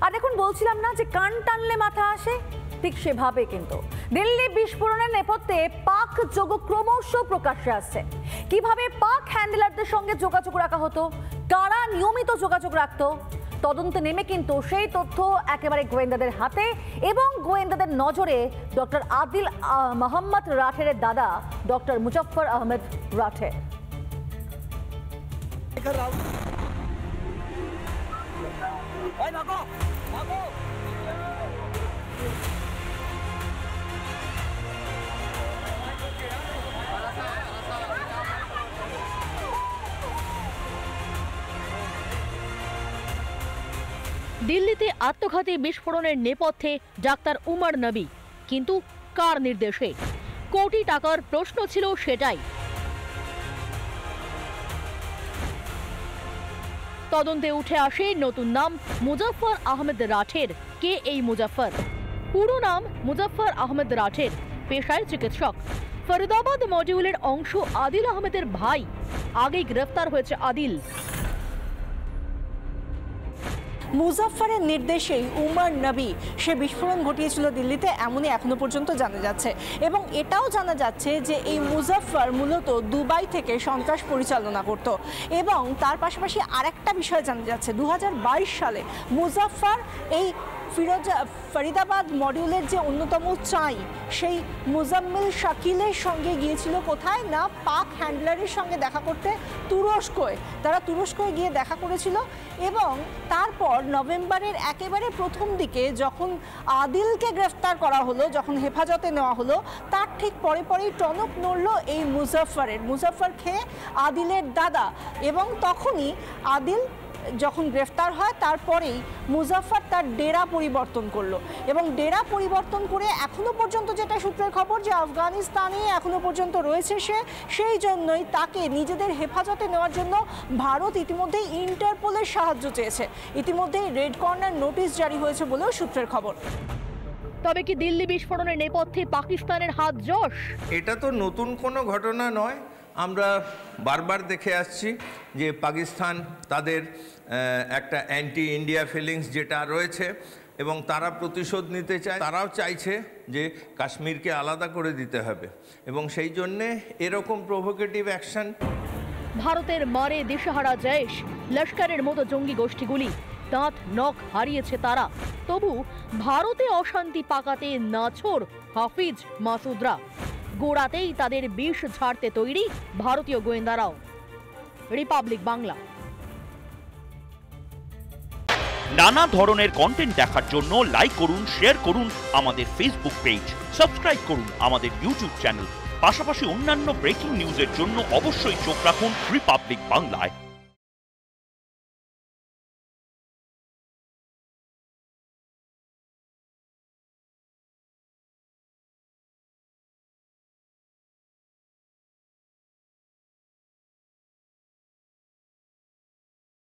আর দেখুন বলছিলাম না যে কান টানলে মাথা আসে, ঠিক সেভাবে কিন্তু দিল্লি বিস্ফোরণের নেপথ্যে পাক যোগ ক্রমশ প্রকাশ্যে আসছে। কিভাবে পাক হ্যান্ডলারদের সঙ্গে যোগাযোগ রাখা হতো, কারা নিয়মিত যোগাযোগ রাখতো, তদন্তে নেমে কিন্তু সেই তথ্য একেবারে গোয়েন্দাদের হাতে এবং গোয়েন্দাদের নজরে ডক্টর আদিল মোহাম্মদ রাঠের দাদা ডক্টর মুজফফর আহমেদ রাঠে। দিল্লিতে আত্মঘাতী বিস্ফোরণের নেপথ্যে ডাক্তার উমর নবী, কিন্তু কার নির্দেশে? কোটি টাকার প্রশ্ন ছিল সেটাই। তদন্তে উঠে আসে নতুন নাম মুজফফর আহমেদ রাঠের। কে এই মুজফফর? পুরো নাম মুজফফর আহমেদ রাঠের, পেশায় চিকিৎসক। ফরিদাবাদ মডিউলের অংশ আদিল আহমেদের ভাই। আগেই গ্রেফতার হয়েছে আদিল। মুজফফরের নির্দেশেই উমর নবী সে বিস্ফোরণ ঘটিয়েছিল দিল্লিতে, এমনই এখনো পর্যন্ত জানা যাচ্ছে। এবং এটাও জানা যাচ্ছে যে এই মুজফফর মূলত দুবাই থেকে সন্ত্রাস পরিচালনা করত। এবং তার পাশাপাশি আরেকটা বিষয় জানা যাচ্ছে, 2022 সালে মুজফফর এই ফরিদাবাদ মডিউলের যে অন্যতম চাই সেই মুজাম্মিল শাকিলের সঙ্গে গিয়েছিল কোথায় না, পাক হ্যান্ডলারের সঙ্গে দেখা করতে তুরস্কয়। তারা তুরস্কয় গিয়ে দেখা করেছিল এবং তারপর নভেম্বরের একেবারে প্রথম দিকে যখন আদিলকে গ্রেফতার করা হলো, যখন হেফাজতে নেওয়া হলো, তার ঠিক পরেই টনক নড়ল এই মুজফফর খেয়ে আদিলের দাদা। এবং তখনই আদিল যখন গ্রেফতার হয় তারপরেই মুজফফর তার ডেরা পরিবর্তন করলো। এবং ডেরা পরিবর্তন করে এখনো পর্যন্ত যেটা সূত্রের খবর যে আফগানিস্তানে এখনো পর্যন্ত রয়েছে সে, সেই জন্যই তাকে নিজেদের হেফাজতে নেওয়ার জন্য ভারত ইতিমধ্যেই ইন্টারপোলের সাহায্য চেয়েছে। ইতিমধ্যেই রেড কর্নার নোটিশ জারি হয়েছে বলেও সূত্রের খবর। তবে কি দিল্লি বিস্ফোরণের নেপথ্যে পাকিস্তানের হাত যশ? এটা তো নতুন কোনো ঘটনা নয়। আমরা বারবার দেখে আসছি যে পাকিস্তান তাদের একটা অ্যান্টি ইন্ডিয়া ফিলিংস যেটা রয়েছে এবং তারা প্রতিশোধ নিতে চায়। তারাও চাইছে যে কাশ্মীরকে আলাদা করে দিতে হবে এবং সেই জন্যে এরকম প্রভোকেটিভ অ্যাকশন। ভারতের মারে দিশেহারা জৈশ, লস্করের মতো জঙ্গি গোষ্ঠীগুলি দাঁত নখ হারিয়েছে তারা। তবু ভারতে অশান্তি পাকাতে নাছোড় হাফিজ মাসুদরা। গোড়াতেই তাদের বিষ ঝাড়তে তৈরি ভারতীয় গোয়েন্দারাও। রিপাবলিক বাংলা। নানা ধরনের কন্টেন্ট দেখার জন্য লাইক করুন, শেয়ার করুন আমাদের ফেসবুক পেজ, সাবস্ক্রাইব করুন আমাদের ইউটিউব চ্যানেল। পাশাপাশি অন্যান্য ব্রেকিং নিউজের জন্য অবশ্যই চোখ রাখুন রিপাবলিক বাংলায়।